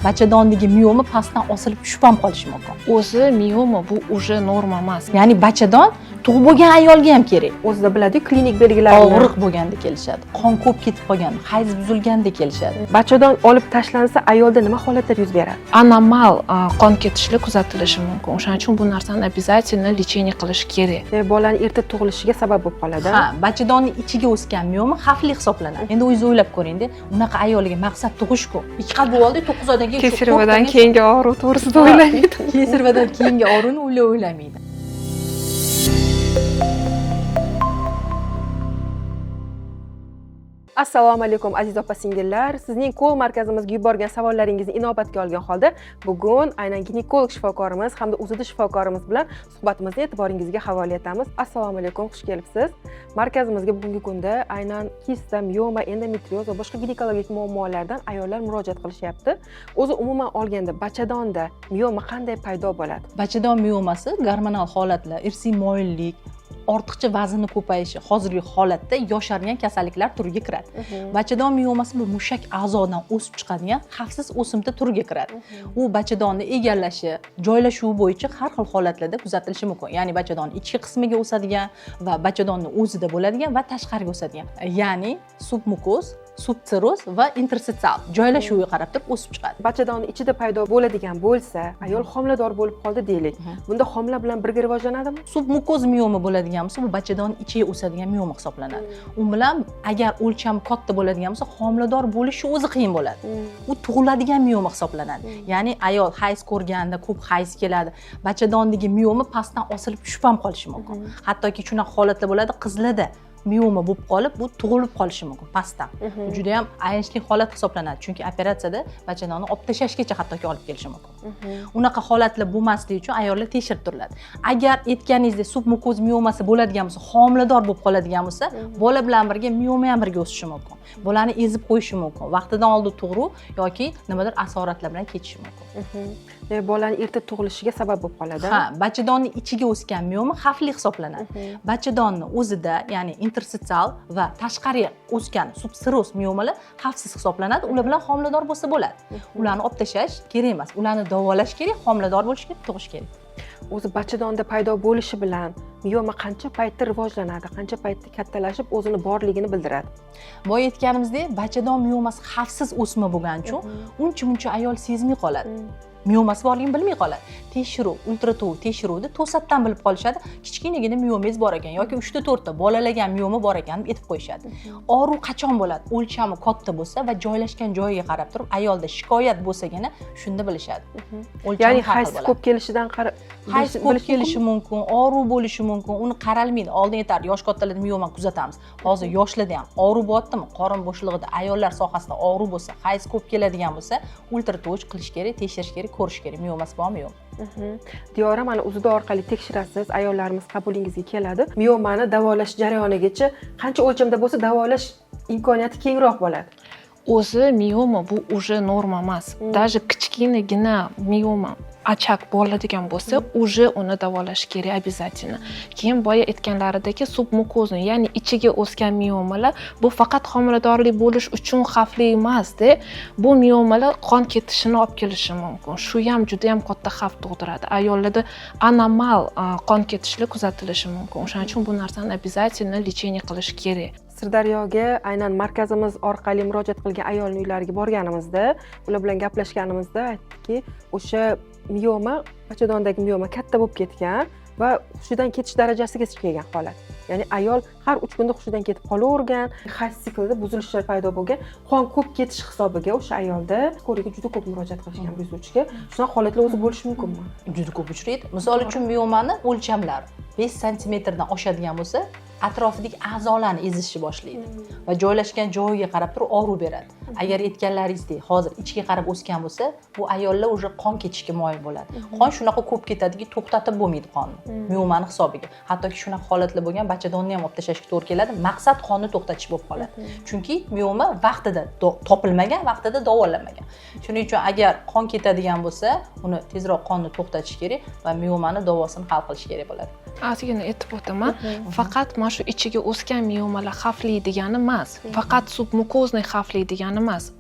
bachadondagi miyoma pastdan osilib tushib ham qolishi mumkin. O'zi miyoma bu уже norma emas. Ya'ni bachadon tug'ib bo'lgan ayolga ham kerak. O'zida biladi-ku klinik belgilarni. Og'riq bo'lganda kelishadi. Qon ko'p ketib qolgan, hayz buzilganda kelishadi. Bachadon olib tashlansa ayolda nima holatlar yuz beradi? Anomal qon ketishlar kuzatilishi mumkin. O'shaning uchun bu narsani обязательно lechение qilish kerak. Bolani erta tug'ilishiga sabab bo'lib qoladi. Ha, bachadonning ichiga o'sgan miyoma xavfli hisoblanadi. Endi o'zingiz o'ylab ko'ring-da, unaqa ayolga maqsad tug'ish-ku. 2 qat bo'ldi, 9 oydan keyin Kesirvadan keyingi og'riq to'g'risida o'ylamaydi. Kesirvadan keyingi og'riqni o'ylamaydi. Assalomu alaykum aziz opa-singillar. Sizning kol markazimizga yuborgan savollaringizni inobatga olgan holda bugun aynan ginekolog shifokorimiz hamda o'zida shifokorimiz bilan suhbatimizni e'tiboringizga havola etamiz. Assalomu alaykum, xush kelibsiz. Markazimizga bugungi kunda aynan kista, miyoma, endometrioz va boshqa ginekologik muammolardan ayollar murojaat qilishyapti. O'zi umuman olganda bachadonda miyoma qanday paydo bo'ladi? Bachadon miyomasi gormonal holatlar, irsiy moyillik, ortiqcha vaznni ko'payishi hozirgi holatda yoshargan kasalliklar turiga kiradi. Bachadon miyomasi bu mushak a'zodan o'sib chiqadigan xavfsiz o'simta turiga kiradi. U bachadonni egallashi, joylashuvi bo'yicha har xil holatlarda kuzatilishi mumkin. Ya'ni bachadon ichki qismiga o'sadigan va bachadonni o'zida bo'ladigan va tashqariga o'sadigan. Ya'ni submukoz, subsiroz va interstitsial joylashuviga qarab turib o'sib chiqadi. Bachadonni ichida paydo bo'ladigan bo'lsa, ayol homilador bo'lib qoldi deylik. Bunda homila bilan birga rivojlanadimi? Submukoz miyoma bo'ladigan bo'lsa, bu bachadonning ichiga o'sadigan miyoma hisoblanadi. U bilan agar o'lchami katta bo'ladigan bo'lsa, homilador bo'lishi o'zi qiyin bo'ladi. U tug'iladigan miyoma hisoblanadi. Ya'ni ayol hayz ko'rganda ko'p hayz keladi. Bachadondagi miyoma pastdan osilib tushib ham qolishi mumkin. Hattoki shunaqa holatlar bo'ladi, qizlarda miyoma bo'lib qolib, bu tug'ilib qolishi mumkin pastdan. Bu juda ham ayanchli holat hisoblanadi, chunki operatsiyada bachadonni olib tashlashgacha hattoki olib kelishi mumkin. Unaqa holatlar bo'lmasligi uchun ayollar tekshirib turiladi. Agar aytganingizda submukoz miyomasi bo'ladigan bo'lsa, homilador bo'lib qoladigan bo'lsa, bola bilan birga miyoma ham birga o'sishi mumkin. Bolani ezib qo'yishi mumkin. Vaqtidan oldin tug'ruv yoki nimadir asoratlar bilan ketishi mumkin. Bolani erta tug'ilishiga sabab bo'lib qoladi. Ha, bachadonning ichiga o'sgan miyoma xavfli hisoblanadi. Bachadonni o'zida, ya'ni interstitsial va tashqariga o'sgan subsiroz miyomalar xavfsiz hisoblanadi. Ular bilan homilador bo'lsa bo'ladi. Ularni olib tashlash kerak emas. Ularni davolash kerak, homilador bo'lish kerak, tug'ish kerak. O'zi bachadonda paydo bo'lishi bilan miyoma qancha paytda rivojlanadi, qancha paytda kattalashib o'zini borligini bildiradi. Boya aytganimizdek, bachadon miyomasi xavfsiz o'sma bo'lgani uchun uncha-muncha ayol sezmay qoladi. Miyomasi borligini bilmay qoladi. Tekshiruv, ultratovuv tekshiruvda to'satdan bilib qolishadi. Kichkinagina miyomangiz bor ekan yoki 3 ta 4 ta bolalagan miyoma bor ekan deb aytib qo'yishadi. Og'riq qachon bo'ladi? O'lchami katta bo'lsa va joylashgan joyiga qarab turib ayolda shikoyat bo'lsagina shunda bilishadi. Ya'ni hayz ko'p kelishidan qarab hayz ko'p kelishi mumkin, og'riq bo'lishi mumkin. Uni qaralmaydi. Oldin aytardi, yosh kattalarda miyomani kuzatamiz. Hozir yoshlarda ham og'riq bo'lyaptimi? Qorin bo'shlig'ida ayollar sohasida og'riq bo'lsa, hayz ko'p keladigan bo'lsa, ultratovuv qilish kerak, tekshirish kerak, ko'rish kerak, miyomasi bormi yo'qmi? Diyora, mana o'zida orqali tekshirasiz, ayollarimiz qabulingizga keladi. Miyomani davolash jarayonigacha qancha o'lchamda bo'lsa davolash imkoniyati kengroq bo'ladi. O'zi miyoma bu уже norma emas. Даже kichkinagina miyoma achak bo'ladigan bo'lsa, уже uni davolash kerak обязательно. Keyin boya aytganlaridagi submukozni, ya'ni ichiga o'sgan miyomalar bu faqat homiladorlik bo'lish uchun xavfli emas-da. Bu miyomalar qon ketishini olib kelishi mumkin. Shu ham juda ham katta xavf tug'diradi. Ayollarda anomal qon ketishlar kuzatilishi mumkin. O'shaning uchun bu narsani обязательно lechение qilish kerak. Sirdaryoga aynan markazimiz orqali murojaat qilgan ayolning uylariga borganimizda, ular bilan gaplashganimizda aytdiki, o'sha miyoma, bachadondagi miyoma katta bo'lib ketgan va hushidan ketish darajasigacha kelgan holat. Ya'ni ayol har 3 kunda hushidan ketib qolavergan, hayz siklida buzilishlar paydo bo'lgan, qon ko'p ketish hisobiga o'sha ayolda ko'riga juda ko'p murojaat qilishgan buyuruvchiga. Shunaqa holatlar o'zi bo'lishi mumkinmi? Juda ko'p uchraydi. Misol uchun miyomani o'lchamlari 5 santimetrdan oshadigan bo'lsa, atrofidagi a'zolarni ezishni boshlaydi va joylashgan joyiga qarab turib og'riq beradi. Agar aytganlaringizdek, hozir ichga qarab o'sgan bo'lsa, bu ayollar уже qon ketishga moyil bo'ladi. Qon shunaqa ko'p ketadiki, to'xtatib bo'lmaydi qonni, miyomani hisobiga. Hattoki shunaqa holatlar bo'lgan, bachadonni ham olib tashlashga to'g'ri keladi. Maqsad qonni to'xtatish bo'lib qoladi. Chunki miyoma vaqtida topilmagan, vaqtida davolanmagan. Shuning uchun agar qon ketadigan bo'lsa, uni tezroq qonni to'xtatish kerak va miyomani davosini hal qilish kerak bo'ladi. Ozgina aytib o'taman. Faqat mana shu ichiga o'sgan miyomalar xavfli degani emas. Faqat submukozni xavfli degani o'sgani emas.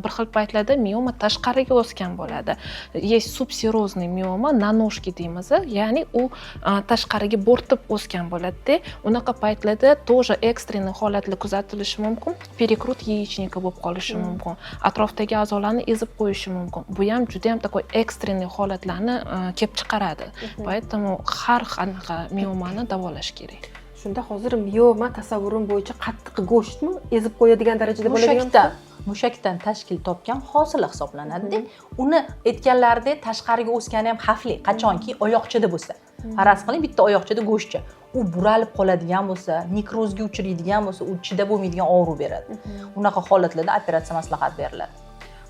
Bir xil paytlarda mioma tashqariga o'sgan bo'ladi. Есть subserozniy mioma, nanoshki deymiz, ya'ni u tashqariga bo'rtib o'sgan bo'ladi-da. Unaqa paytlarda тоже ekstreniy holatlar kuzatilishi mumkin. Перекрут яичника bo'lib qolishi mumkin. Atrofdagi a'zolarni ezib qo'yishi mumkin. Bu ham juda ham такой ekstreniy holatlarni kelib chiqaradi. Поэтому har qanaqa miomani davolash kerak. Shunda hozir mioma tasavvurim bo'yicha qattiq go'shtmi ezib qo'yadigan darajada bo'ladigan mushakdan tashkil topgan hosil hisoblanadi-da. Uni aytganlaridek tashqariga o'sgani ham xavfli. Qachonki oyoqchada bo'lsa. Faraz qiling, bitta oyoqchada go'shtchi. U buralib qoladigan bo'lsa, nekrozga uchraydigan bo'lsa, u chidab bo'lmaydigan og'riq beradi. Unaqa holatlarda operatsiya maslahat beriladi.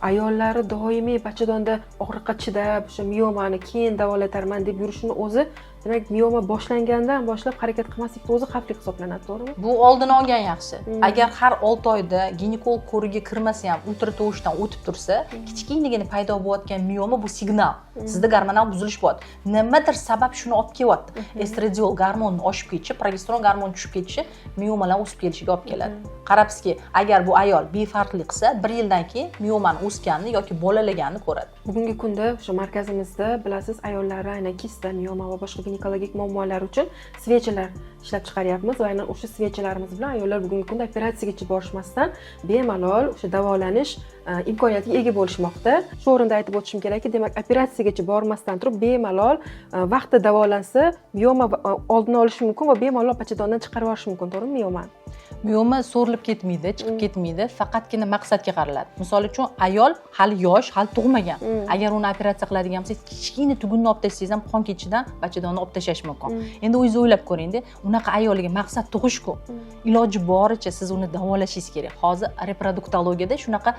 Ayollari doimiy bachadonda og'riqqa chidab, o'sha miomani keyin davolatarman deb yurishini o'zi, demak, mioma boshlangandan boshlab harakat qilmaslikni o'zi xavfli hisoblanadi, to'g'rimi? Bu oldin olgan yaxshi. Agar har 6 oyda ginekolog ko'rigiga kirmasa ham ultratovushdan o'tib tursa, kichkinagina paydo bo'layotgan mioma bu signal. Sizda gormonal buzilish bor. Nimadir sabab shuni olib kelyapti. Estradiol gormoni oshib ketishi, progesteron gormoni tushib ketishi miomalar o'sib kelishiga olib keladi. Qarabsizki, agar bu ayol befarqlik qilsa, 1 yildan keyin miomani o'sganini yoki bolalaganini ko'radi. Bugungi kunda o'sha markazimizda bilasiz, ayollar aynan kista, mioma va boshqa ginekologik muammolar uchun svechalar ishlab chiqaryapmiz va aynan o'sha svechalarimiz bilan ayollar bugungi kunda operatsiyagacha borishmasdan bemalol o'sha davolanish imkoniyatiga ega bo'lishmoqda. Shu o'rinda aytib o'tishim kerakki, demak, operatsiyagacha bormasdan turib bemalol vaqtida davolansa, mioma oldini olish mumkin va bemalol bachadondan chiqarib yuborish mumkin, to'g'rimi, miomani? Mioma so'rilib ketmaydi, chiqib ketmaydi, faqatgina maqsadga qaraladi. Misol uchun, ayol hali yosh, hali tug'magan. Agar uni operatsiya qiladigan bo'lsangiz, kichkina tugunni olib tashlasangiz ham qon ketishidan bachadonni olib tashlash mumkin. Endi o'zingiz o'ylab ko'ring-da, unaqa ayolga maqsad tug'ish-ku. Iloji boricha siz uni davolashingiz kerak. Hozir reproduktologiyada shunaqa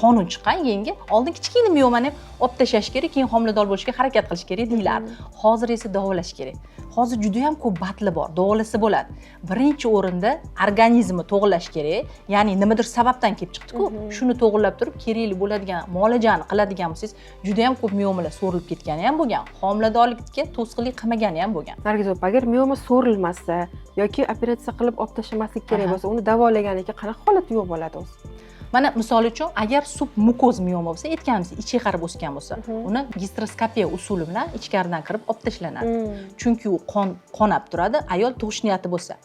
qonun chiqqan yangi. Oldin kichkina miomani ham olib tashlash kerak, keyin homilador bo'lishga harakat qilish kerak deyiladi. Hozir esa davolash kerak. Hozir juda ham ko'p batli bor, davolasa bo'ladi. Birinchi o'rinda organizmni to'g'irlash kerak. Ya'ni nimadir sababdan kelib chiqdi-ku, shuni to'g'irlab turib, kerakli bo'ladigan muolajani qiladigan bo'lsangiz, juda ham ko'p miomalar so'rilib ketgani ham bo'lgan. Homiladorlikka to'sqinlik qilmagani ham bo'lgan. Nargiz opa, agar mioma so'rilmasa yoki operatsiya qilib olib tashlamaslik kerak bo'lsa, uni davolaganiga qanaqa holat yo'q bo'ladi o'zi? Mana misol uchun, agar submukoz mioma bo'lsa, aytganimiz, ichiga qarab o'sgan bo'lsa, uni gastroskopiya usuli bilan ichkaridan kirib olib tashlanadi. Chunki u qonab turadi, ayol tug'ish niyati bo'lsa.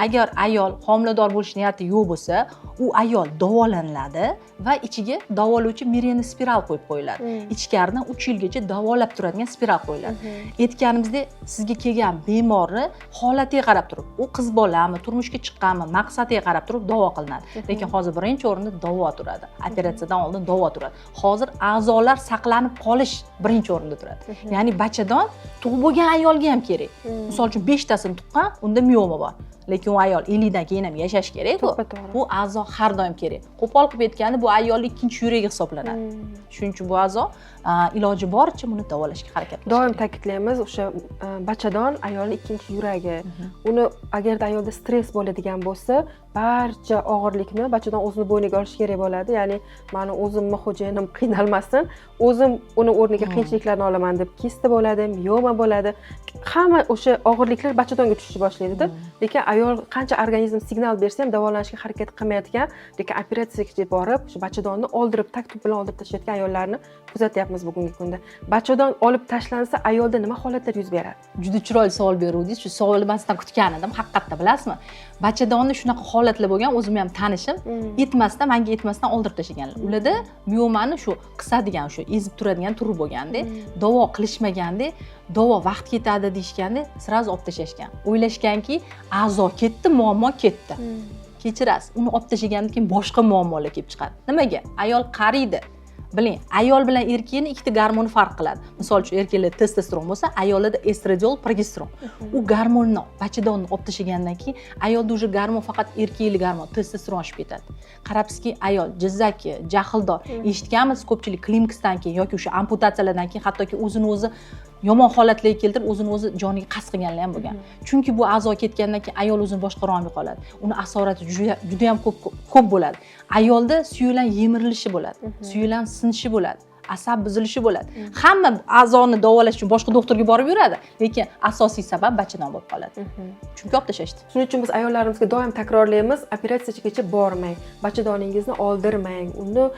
Agar ayol homilador bo'lish niyati yo'q bo'lsa, u ayol davolanadi va ichiga davolovchi Mirena spiral qo'yib qo'yiladi. Ichkaridan 3 yilgacha davolab turadigan spiral qo'yiladi. Aytganimizdek, sizga kelgan bemorni holatiga qarab turib, u qiz bolami, turmushga chiqqanmi, maqsadiga qarab turib davo qilinadi. Lekin hozir birinchi o'rinda davo turadi. Operatsiyadan oldin davo turadi. Hozir a'zolar saqlanib qolish birinchi o'rinda turadi. Ya'ni bachadon tug'ib bo'lgan ayolga ham kerak. Misol uchun 5 tasini tuqqan, unda mioma bor. Lekin u ayol 50 dan keyin ham yashash kerak-ku. Bu a'zo har doim kerak. Qo'pol qilib aytganda, bu ayolning ikkinchi yuragi hisoblanadi. Shuning uchun bu a'zo iloji boricha buni davolashga harakat qilish. Doim ta'kidlaymiz, o'sha bachadon ayolning ikkinchi yuragi. Uni agarda ayolda stress bo'ladigan bo'lsa, barcha og'irlikni bachadon o'zini bo'yniga olish kerak bo'ladi. Ya'ni, meni o'zimni xo'jayinim qiynalmasin, o'zim uni o'rniga qiyinchiliklarni olaman deb kista bo'ladi, mioma bo'ladi. Hamma o'sha og'irliklar bachadonga tushishni boshlaydi-da. Lekin ayol qancha organizm signal bersa ham davolanishga harakat qilmayotgan, lekin operatsiyaga borib, o'sha bachadonni oldirib, taktub bilan oldirib tashlayotgan ayollarni kuzatyapmiz bugungi kunda. Bachadon olib tashlansa, ayolda nima holatlar yuz beradi? Juda chiroyli savol beruvdingiz. Shu savolingizdan kutgan edim, haqiqatda bilasizmi? Bachadonni shunaqa holatlar bo'lgan, o'zim ham tanishim, menga yetmasdan oldirib tashlaganlar. Ularda miomani shu qisadigan, shu ezib turadigan turi bo'lganda, davo qilishmaganda, davo vaqt ketadi deyishganda, sraz olib tashlashgan. O'ylashganki, a'zo ketdi, muammo ketdi. Kechirasiz, uni olib tashlagandan keyin boshqa muammolar kelib chiqadi. Nimaga? Ayol qariydi. Biling, ayol bilan erkakning ikkita gormoni farq qiladi. Misol uchun, erkaklarda testosteron bo'lsa, ayollarda estradiol, progesteron. U gormonni bachadonni olib tashlagandan keyin ayolda o'sha gormon faqat erkaklik gormon, testosteron oshib ketadi. Qarabsizki, ayol jizzaki, jahldor, eshitganmiz ko'pchilik klinikasdan keyin yoki o'sha amputatsiyalardan keyin hattoki o'zini o'zi yomon holatlarga keltirib, o'zini o'zi joniga qasd qilganlar ham bo'lgan. Chunki bu a'zo ketgandan keyin ayol o'zini boshqara olmay qoladi. Uni asorati juda ham ko'p bo'ladi. Ayolda suyaklar yemirilishi bo'ladi, suyaklar sinishi bo'ladi. asab buzilishi bo'ladi. Hamma a'zoni davolash uchun boshqa doktorga borib yuradi, lekin asosiy sabab bachadon bo'lib qoladi. Chunki olib tashlashdi. Shuning uchun biz ayollarimizga doim takrorlaymiz, operatsiyaga bormang, bachadoningizni oldirmang. Uni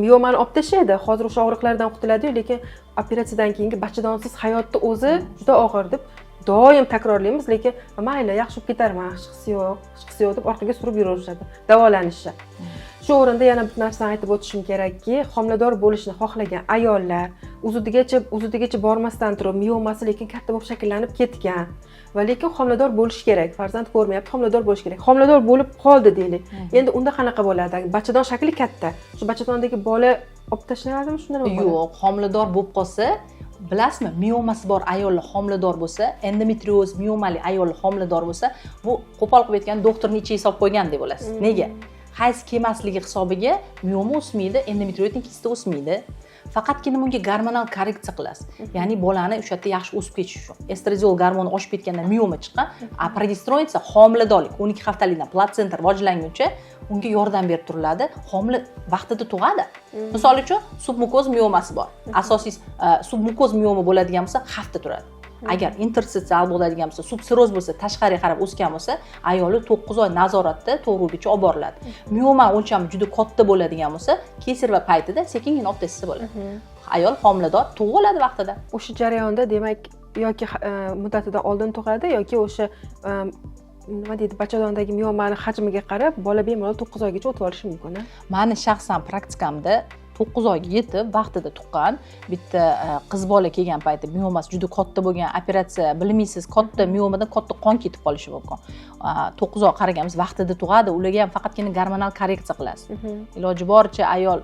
miomani olib tashlaydi. Hozir o'sha og'riqlardan qutuladi-yu, lekin operatsiyadan keyingi bachadonsiz hayotni o'zi juda og'ir deb doim takrorlaymiz, lekin mayli, yaxshi bo'lib ketarman, hech qisi yo'q deb orqaga surib yuraverishadi davolanishni. Shu o'rinda yana bir narsani aytib o'tishim kerakki, homilador bo'lishni xohlagan ayollar uzudigacha bormasdan turib miomasi lekin katta bo'lib shakllanib ketgan va lekin homilador bo'lish kerak. Farzand ko'rmayapti, homilador bo'lish kerak. Homilador bo'lib qoldi deylik. Endi unda qanaqa bo'ladi? Bachadon shakli katta. Shu bachadondagi bola olib tashlanadimi shundan? Yo'q, homilador bo'lib qolsa, bilasizmi, miomasi bor ayollar homilador bo'lsa, endometrioz miomali ayollar homilador bo'lsa, bu qo'pol qilib aytgan doktorning ichiga solib qo'ygan deb bo'lasiz. Nega? Hayz kelmasligi hisobiga mioma o'smaydi, endometrioidning kisti o'smaydi. Faqatgina bunga gormonal korreksiya qilasiz. Ya'ni bolani o'sha yerda yaxshi o'sib ketishi uchun. Estradiol gormoni oshib ketganda mioma chiqqan, a progesteron esa homilodorlik 12 haftalikdan platsenta rivojlanguncha unga yordam berib turiladi. Homila vaqtida tug'adi. Misol uchun, submukoz miomasi bor. Asosiy submukoz mioma bo'ladigan bo'lsa, hafta turadi. Agar interstitsial bo'ladigan bo'lsa, subsiroz bo'lsa, tashqariga qarab o'sgan bo'lsa, ayoli 9 oy nazoratda tug'rugacha olib boriladi. Mioma o'lchami juda katta bo'ladigan bo'lsa, kesarva paytida sekingina olib tashlasa bo'ladi. Ayol homilador tug'ib oladi vaqtida. O'sha jarayonda demak, yoki muddatidan oldin tug'adi yoki o'sha nima deydi, bachadondagi miomani hajmiga qarab bola bemalol 9 oygacha o'tib olishi mumkin. Meni shaxsan praktikamda 9 oyga yetib vaqtida tuqqan bitta qiz bola kelgan payti miomasi juda katta bo'lgan, operatsiya bilmaysiz, katta miomadan katta qon ketib qolishi mumkin. 9 oy qaraganmiz, vaqtida tug'adi, ularga ham faqatgina gormonal korreksiya qilasiz. Iloji boricha ayol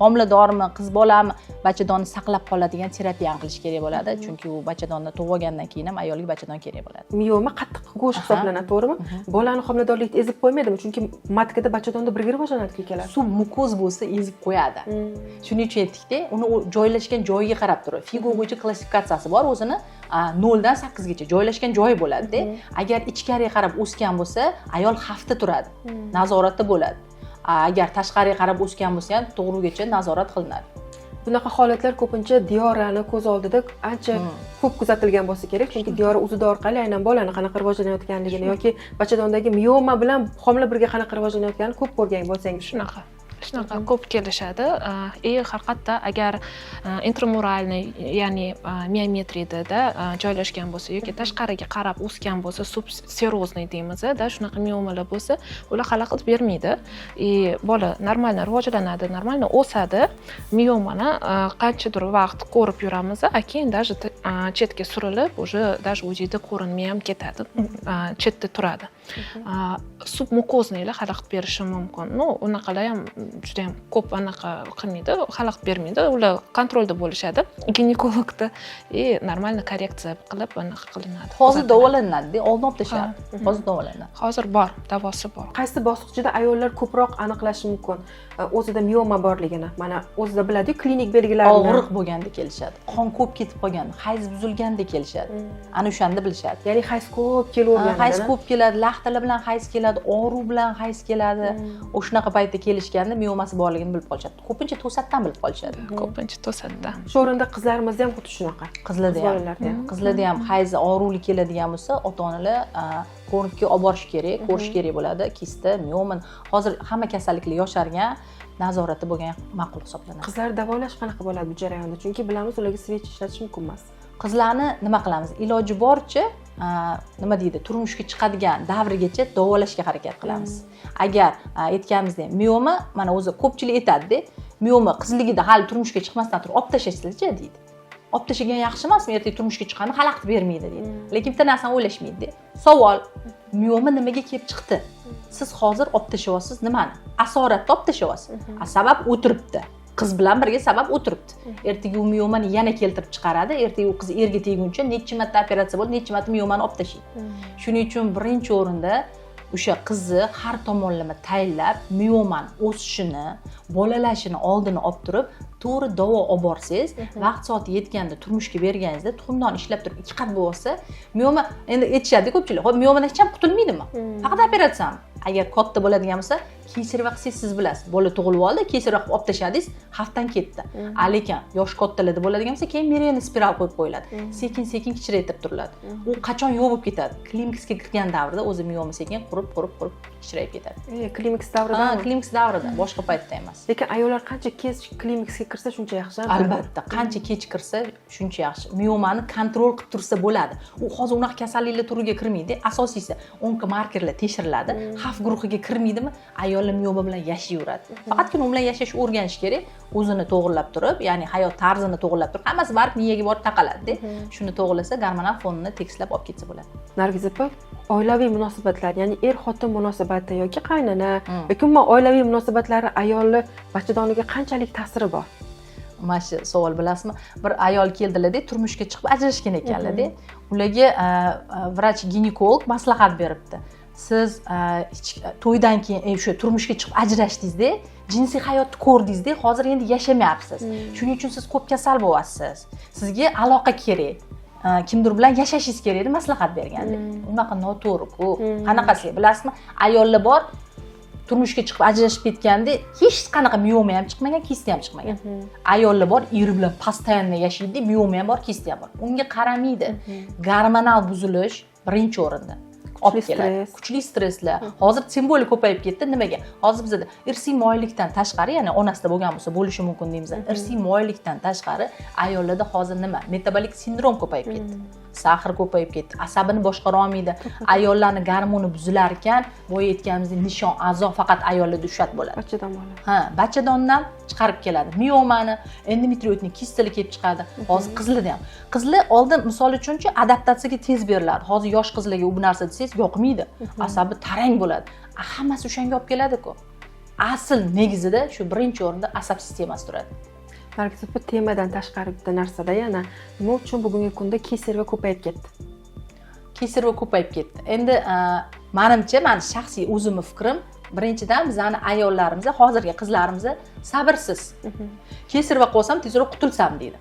homiladormi, qiz bolami bachadonni saqlab qoladigan terapiyani qilish kerak bo'ladi, chunki u bachadonni tug'ib olgandan keyin ham ayolga bachadon kerak bo'ladi. Mioma qattiq go'sht hisoblanadi, to'g'rimi? Bolani homiladorlikda ezib qo'ymaydimi? Chunki matkada bachadonda birga rivojlanadi keladi. Submukoz bo'lsa ezib qo'yadi. Shuning uchun aytdik-da, uni joylashgan joyiga qarab turib, Figo bo'yicha klassifikatsiyasi bor, o'zini 0 dan 8 gacha joylashgan joyi bo'ladi-da. Agar ichkariga qarab o'sgan bo'lsa, ayol hafta turadi, nazoratda bo'ladi. Agar tashqariga qarab o'sgan bo'lsa ham tug'rugacha nazorat qilinadi. Bunaqa holatlar ko'pincha Diyorani ko'z oldida ancha ko'p kuzatilgan bo'lsa kerak, chunki Diyora uzidi orqali aynan bolani qanaqa rivojlanayotganligini yoki bachadondagi mioma bilan homila birga qanaqa rivojlanayotganini ko'p ko'rgan bo'lsangiz. Shunaqa ko'p kelishadi. Haqiqatda agar intramuralniy, ya'ni miometriyada joylashgan bo'lsa yoki tashqariga qarab o'sgan bo'lsa, subserozniy deymiz-da, shunaqa miomalar bo'lsa, ular xalaqit bermaydi. Bola normalni rivojlanadi, normalni o'sadi. Miomani qanchadir vaqt ko'rib yuramiz, keyin даже chetga surilib, уже даже UZIda ko'rinmay ham ketadi, chetda turadi. Submukozniylar xalaqit berishi mumkin. Unaqalar ham juda ham ko'p anaqa qilmaydi, xalaqit bermaydi. Ular kontrolda bo'lishadi ginekologda, normalni korreksiya qilib anaqa qilinadi. Hozir davolanadi, oldin olib tashladi. Hozir davolanadi. Hozir bor, davosi bor. Qaysi bosqichda ayollar ko'proq aniqlashi mumkin o'zida mioma borligini? Mana o'zida biladi-ku, klinik belgilarni. Og'riq bo'lganda kelishadi. Qon ko'p ketib qolganda, hayz buzilganda kelishadi. Ana o'shanda bilishadi. Ya'ni hayz ko'p kelaverganda. Hayz ko'p keladi, laxtalar bilan hayz keladi, og'ruv bilan hayz keladi. O'shunaqa paytda kelishganda miomasi borligini bilib qolishadi. Ko'pincha to'satdan bilib qolishadi. Ko'pincha to'satdan. Shu o'rinda qizlarimizda ham xuddi shunaqa. Qizlarda ham hayz og'ruvli keladigan bo'lsa, ota-onalar ko'rikka olib borish kerak, ko'rish kerak bo'ladi. Kista, mioma. Hozir hamma kasalliklar yoshargan, nazorati bo'lgan ma'qul hisoblanadi. Qizlar davolash qanaqa bo'ladi bu jarayonda? Chunki bilamiz, ularga svech ishlatish mumkin emas. Qizlarni nima qilamiz? Iloji boricha nima deydi, turmushga chiqadigan davrigacha davolashga harakat qilamiz. Agar aytganimizdek, mioma mana o'zi ko'pchilik aytadi-da, mioma qizligida hali turmushga chiqmasdan turib olib tashlashsa-chi deydi. Olib tashlagan yaxshi emasmi? Ertaga turmushga chiqqanda xalaqit bermaydi deydi. Lekin bitta narsani o'ylashmaydi. Savol: mioma nimaga kelib chiqdi? Siz hozir olib tashlayapsiz nimani? Asoratda olib tashlayapsiz. Sabab o'tiribdi. Qiz bilan birga sabab o'tiribdi. Ertaga u miomani yana keltirib chiqaradi. Ertaga u qiz erga teguncha necha marta operatsiya bo'lib, necha marta miomani olib tashlaydi. Shuning uchun birinchi o'rinda o'sha qizni har tomonlama tayinlab, miomani o'sishini, bolalashini oldini olib turib, to'g'ri davo olib borsangiz, vaqt soati yetganda turmushga berganingizda tuxumdon ishlab turib 2 qat bo'lsa, mioma endi aytishadi ko'pchilik, "Xo'p, miomadan hech ham qutulmaydimi? Faqat operatsiyami?" agar katta bo'ladigan bo'lsa, kesarva qilsangiz siz bilasiz. Bola tug'ilib oldi, kesarva qilib olib tashladingiz, xavfdan ketdi. Lekin yosh kattalarda bo'ladigan bo'lsa, keyin meriyadan spiral qo'yib qo'yiladi. Sekin-sekin kichraytirib turiladi. U qachon yo'q bo'lib ketadi? Klimaksga kirgan davrda o'zi miyoma sekin qurib kichrayib ketadi. Klimaks davrida? Klimaks davrida, boshqa paytda emas. Lekin ayollar qancha kech klimaksga kirsa shuncha yaxshi. Albatta, qancha kech kirsa shuncha yaxshi. Miyomani kontrol qilib tursa bo'ladi. U hozir unaqa kasalliklar turiga kirmaydi. Asosiysi onkomarkerlar tekshiriladi. Xavf guruhiga kirmaydimi? Ayollar miyoma bilan yashayveradi. Faqatgina u bilan yashashni o'rganish kerak. O'zini to'g'rilab turib, ya'ni hayot tarzini to'g'rilab turib, hammasi baribir miyaga borib taqaladi-da. Shuni to'g'rilasa, gormonal fonini tekislab olib ketsa bo'ladi. Nargiz opa, oilaviy munosabatlar, ya'ni er-xotin munosabati yoki qaynona yoki umuman oilaviy munosabatlari ayolni bachadoniga qanchalik ta'siri bor? Mana shu savol bilasizmi? Bir ayol keldilar-da, turmushga chiqib ajrashgan ekanlar-da. Ularga vrach ginekolog maslahat beribdi. Siz to'ydan keyin o'sha turmushga chiqib ajrashdingiz-da, jinsiy hayotni ko'rdingiz-da, hozir endi yashamayapsiz. Shuning uchun siz ko'p kasal bo'lyapsiz. Sizga aloqa kerak. Kimdir bilan yashashingiz kerak deb maslahat berganda. Unaqa noto'g'ri-ku. Qanaqasiga bilasizmi? Ayollar bor, turmushga chiqib ajrashib ketganda hech qanaqa miyoma ham chiqmagan, kisti ham chiqmagan. Ayollar bor, eri bilan постоянно yashaydi, miyoma ham bor, kisti ham bor. Unga qaramaydi. Gormonal buzilish birinchi o'rinda. Olib keladi. Kuchli stresslar. Hozir tем более ko'payib ketdi. Nimaga? Hozir bizda irsiy moyillikdan tashqari, ya'ni onasida bo'lgan bo'lsa bo'lishi mumkin deymiz. Irsiy moyillikdan tashqari ayollarda hozir nima? Metabolik sindrom ko'payib ketdi. Sahr ko'payib ketdi. Asabini boshqara olmaydi. Ayollarning gormoni buzilar ekan, boya aytganimizdek nishon, a'zo faqat ayollarda ushat bo'ladi. Bachadon bo'ladi. Bachadondan chiqarib keladi. Miyomani, endometrioidni kistali kelib chiqadi. Hozir qizlarda ham. Qizlar oldin misol uchunchi adaptatsiyaga tez beriladi. Hozir yosh qizlarga u narsa desangiz yoqmaydi. Asabi tarang bo'ladi. Hammasi o'shanga olib keladi-ku. Asl negizida shu birinchi o'rinda asab sistemasi turadi. Nargiz opa, temadan tashqari bitta narsada yana nima uchun bugungi kunda kesarva ko'payib ketdi? Kesarva ko'payib ketdi. Endi menimcha, meni shaxsiy o'zimning fikrim, birinchidan bizani ayollarimiz, hozirgi qizlarimiz sabrsiz. Kesarva qilsam tezroq qutulsam deydi.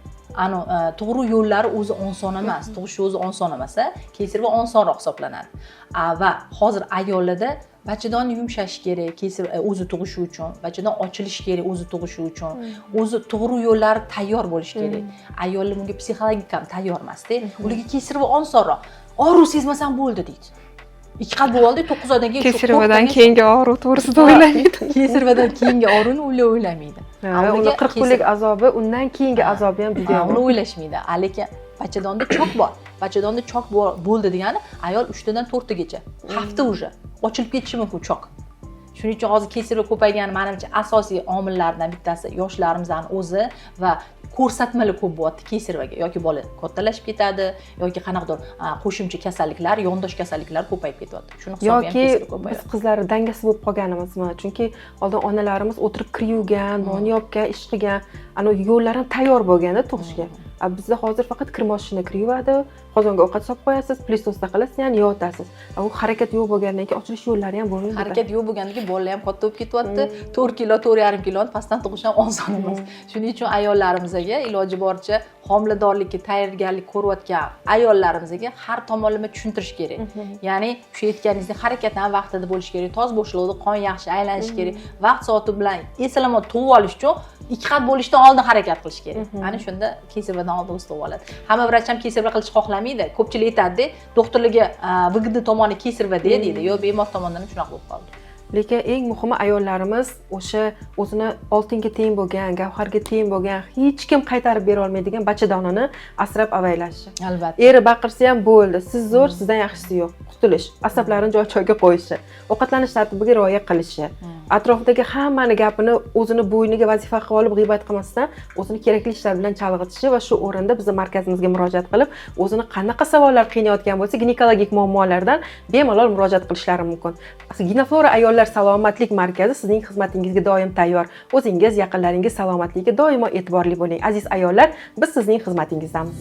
To'g'ri yo'llari o'zi oson emas, tug'ish o'zi oson emas-a, kesarva osonroq hisoblanadi. Va hozir ayollarda bachadonni yumshash kerak, kesarva o'zi tug'ishi uchun, bachadon ochilishi kerak o'zi tug'ishi uchun, o'zi to'g'ri yo'llari tayyor bo'lishi kerak. Ayollar bunga psixologik ham tayyor emas-da. Ularga kesarva osonroq. Og'riq sezmasam bo'ldi deydi. 2 xil bo'ldi, 9 oydan keyin kesarvadan keyingi og'riq to'g'risida o'ylamaydi. Kesarvadan keyingi og'riqni o'ylamaydi. Uni 40 kunlik azobi, undan keyingi azobi ham juda uni o'ylashmaydi. Lekin bachadonda chok bor. Bachadonda chok bo'ldi degani ayol 3 dan 4 gacha. Hafta уже ochilib ketishi mumkin chok. Shuning uchun hozir kesarva ko'paygani menimcha asosiy omillardan bittasi yoshlarimizning o'zi va ko'rsatmalar ko'p bo'lyapti kesarvaga. Yoki bola kattalashib ketadi, yoki qanaqadir qo'shimcha kasalliklar, yondosh kasalliklar ko'payib ketyapti. Shuni hisobiga ham kesarva ko'payadi. Yoki biz qizlar dangasi bo'lib qolganimizmi? Chunki oldin onalarimiz o'tirib kir yuvgan, non yopgan, ish qilgan, yo'llar ham tayyor bo'lganda tug'ishga. Bizda hozir faqat kir moshina kir yuvadi, qozonga ovqat solib qo'yasiz, plistosda qilasiz, ya'ni yotasiz. U harakat yo'q bo'lgandan keyin ochilish yo'llari ham bo'lmaydi. Harakat yo'q bo'lgandan keyin bolalar ham katta bo'lib ketyapti. 4 kilo, 4,5 kiloni pastdan tug'ish ham oson emas. Shuning uchun ayollarimizga iloji boricha homiladorlikka tayyorgarlik ko'rayotgan ayollarimizga har tomonlama tushuntirish kerak. Ya'ni shu aytganingizdek harakatdan vaqtida bo'lish kerak, toz bo'shliqda qon yaxshi aylanishi kerak. Vaqt soati bilan eslama tug'ib olish uchun 2 xat bo'lishdan oldin harakat qilish kerak. Ana shunda kesarvadan oldin o'z tug'ib oladi. Hamma vrach ham kesarva qilishni xohlamaydi. Ko'pchilik aytadi-da, doktorlarga VGD tomoni kesarva deydi. Yo, bemor tomonidan shunaqa bo'lib qoldi. Lekin eng muhimi ayollarimiz o'sha o'zini oltinga teng bo'lgan, gavharga teng bo'lgan, hech kim qaytarib bera olmaydigan bachadonini asrab avaylashi. Albatta. Eri baqirsa ham bo'ldi, siz zo'r, sizdan yaxshisi yo'q. Qutulish, asablarini joy-joyiga qo'yishi, ovqatlanish tartibiga rioya qilishi, atrofdagi hammani gapini o'zini bo'yniga vazifa qilib olib g'iybat qilmasdan, o'zini kerakli ishlar bilan chalg'itishi va shu o'rinda bizning markazimizga murojaat qilib, o'zini qanaqa savollar qiynayotgan bo'lsa, ginekologik muammolardan bemalol murojaat qilishlari mumkin. Gineflora ayollar salomatlik markazi sizning xizmatingizga doim tayyor. O'zingiz, yaqinlaringiz salomatligiga doimo e'tiborli bo'ling. Aziz ayollar, biz sizning xizmatingizdamiz.